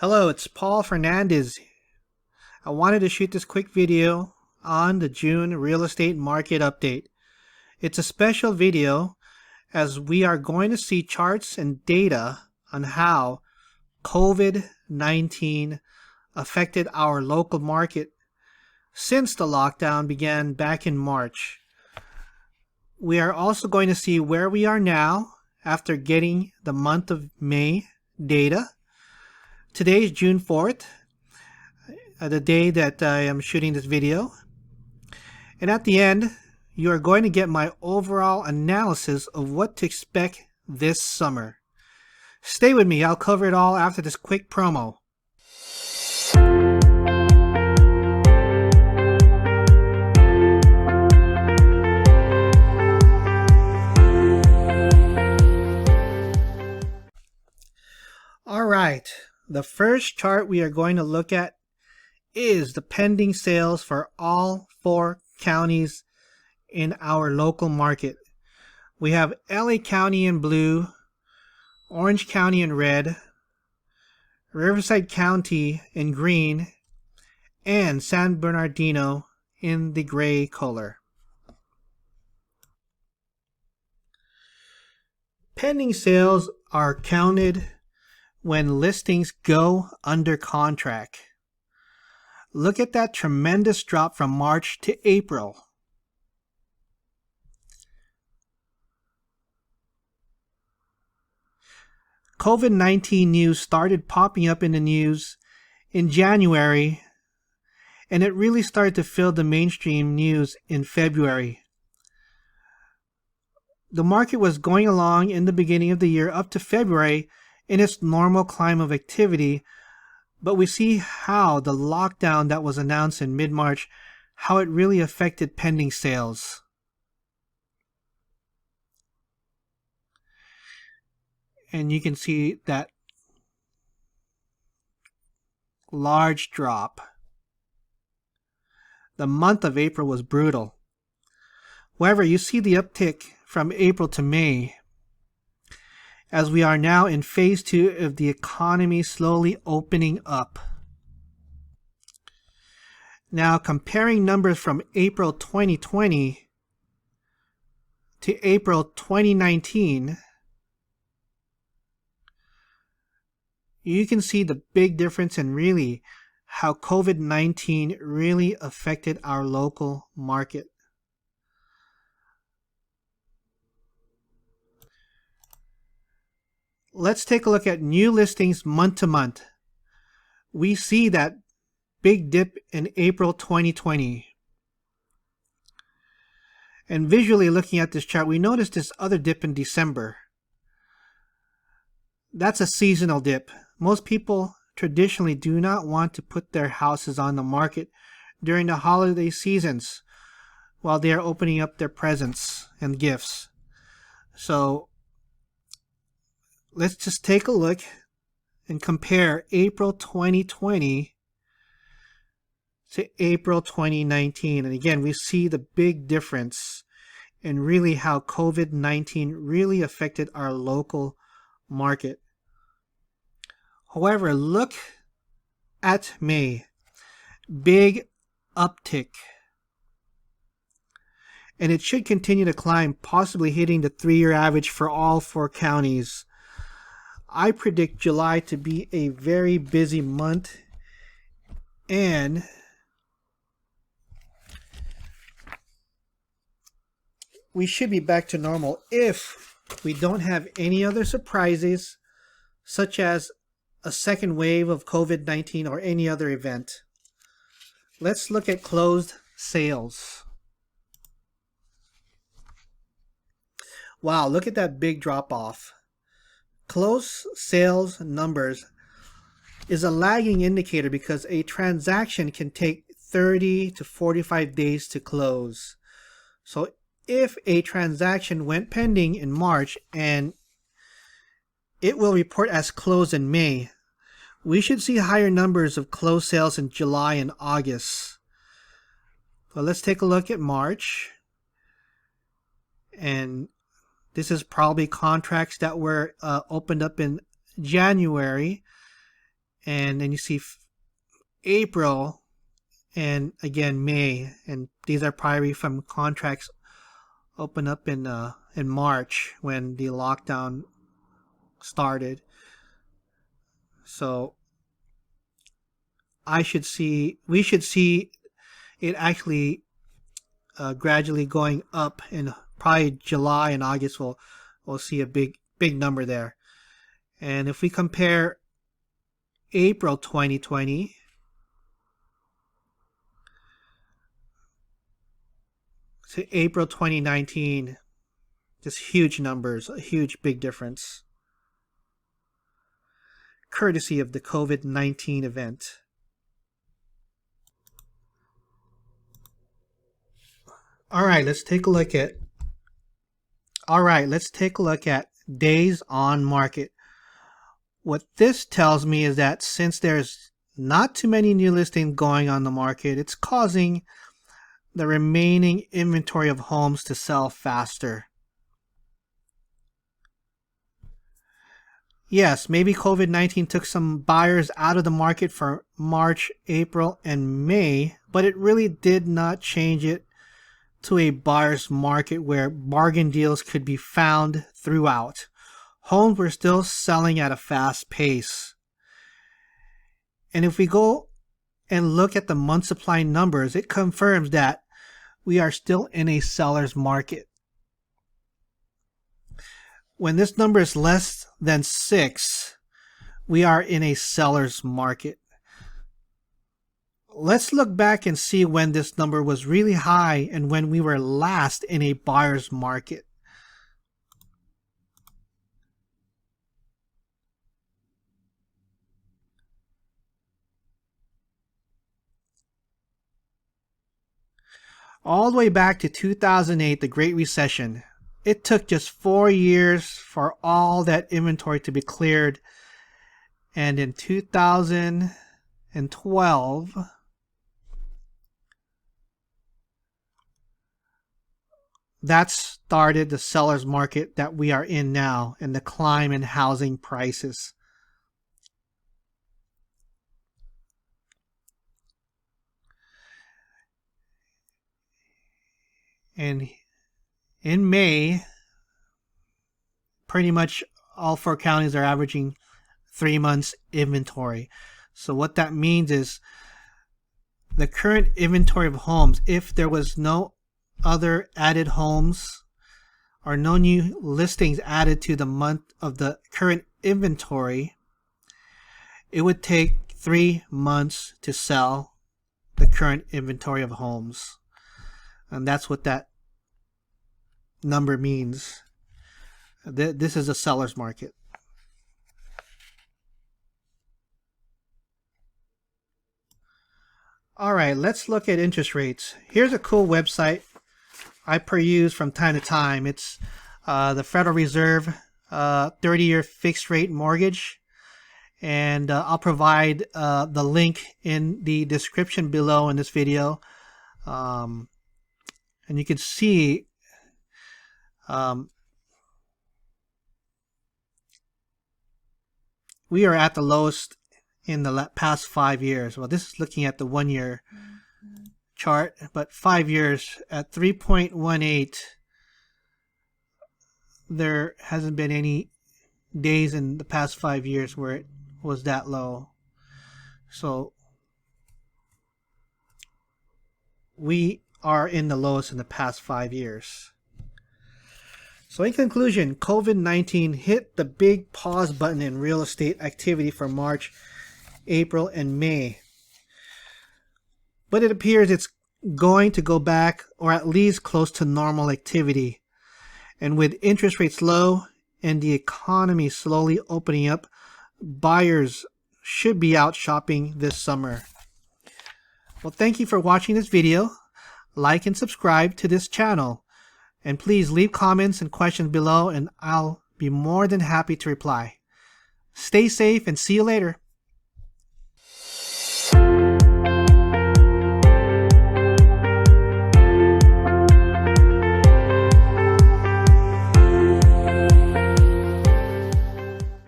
Hello, it's Paul Fernandez. I wanted to shoot this quick video on the June real estate market update. It's a special video as we are going to see charts and data on how COVID-19 affected our local market since the lockdown began back in March. We are also going to see where we are now after getting the month of May data. Today is June 4th, the day that I am shooting this video. And at the end, you are going to get my overall analysis of what to expect this summer. Stay with me, I'll cover it all after this quick promo. All right. The first chart we are going to look at is the pending sales for all 4 counties in our local market. We have LA County in blue, Orange County in red, Riverside County in green, and San Bernardino in the gray color. Pending sales are counted when listings go under contract. Look at that tremendous drop from March to April. COVID-19 news started popping up in the news in January, and it really started to fill the mainstream news in February. The market was going along in the beginning of the year up to February in its normal climb of activity, but we see how the lockdown that was announced in mid-March, how it really affected pending sales. And you can see that large drop. The month of April was brutal. However, you see the uptick from April to May, as we are now in phase 2 of the economy slowly opening up. Now, comparing numbers from April 2020 to April 2019, you can see the big difference in really how COVID-19 really affected our local market. Let's take a look at new listings month to month. We see that big dip in April 2020. And visually looking at this chart, we notice this other dip in December. That's a seasonal dip. Most people traditionally do not want to put their houses on the market during the holiday seasons while they are opening up their presents and gifts. So let's just take a look and compare April 2020 to April 2019. And again, we see the big difference in really how COVID-19 really affected our local market. However, look at May. Big uptick. And it should continue to climb, possibly hitting the 3-year average for all 4 counties. I predict July to be a very busy month, and we should be back to normal if we don't have any other surprises, such as a second wave of COVID-19 or any other event. Let's look at closed sales. Wow, look at that big drop off. Closed sales numbers is a lagging indicator because a transaction can take 30 to 45 days to close. So if a transaction went pending in March and it will report as closed in May, we should see higher numbers of closed sales in July and August. So let's take a look at March. And this is probably contracts that were opened up in January And then you see April and again May, and these are probably from contracts open up in March when the lockdown started. So we should see it actually gradually going up, in probably July and August we'll see a big number there. And if we compare April 2020 to April 2019, just huge numbers, a huge big difference, courtesy of the COVID-19 event. All right, let's take a look at days on market. What this tells me is that since there's not too many new listings going on the market, it's causing the remaining inventory of homes to sell faster. Yes, maybe COVID-19 took some buyers out of the market for March, April, and May, but it really did not change it to a buyer's market where bargain deals could be found throughout. Homes were still selling at a fast pace. And if we go and look at the month supply numbers, it confirms that we are still in a seller's market. When this number is less than 6, we are in a seller's market. Let's look back and see when this number was really high and when we were last in a buyer's market. All the way back to 2008, the Great Recession. It took just 4 years for all that inventory to be cleared. And in 2012, that started the seller's market that we are in now, and the climb in housing prices. And in May, pretty much all 4 counties are averaging 3 months inventory. So what that means is the current inventory of homes, if there was no other added homes or no new listings added to the month of the current inventory, it would take 3 months to sell the current inventory of homes. And that's what that number means. This is a seller's market. All right, let's look at interest rates. Here's a cool website I peruse from time to time. It's the Federal Reserve 30-year fixed rate mortgage. And I'll provide the link in the description below in this video. And you can see we are at the lowest in the past 5 years. Well, this is looking at the 1 year chart, but 5 years at 3.18. There hasn't been any days in the past 5 years where it was that low. So we are in the lowest in the past 5 years. So in conclusion, COVID-19 hit the big pause button in real estate activity for March, April, and May. But it appears it's going to go back, or at least close to normal activity. And with interest rates low and the economy slowly opening up, buyers should be out shopping this summer. Well, thank you for watching this video. Like and subscribe to this channel. And please leave comments and questions below, and I'll be more than happy to reply. Stay safe and see you later.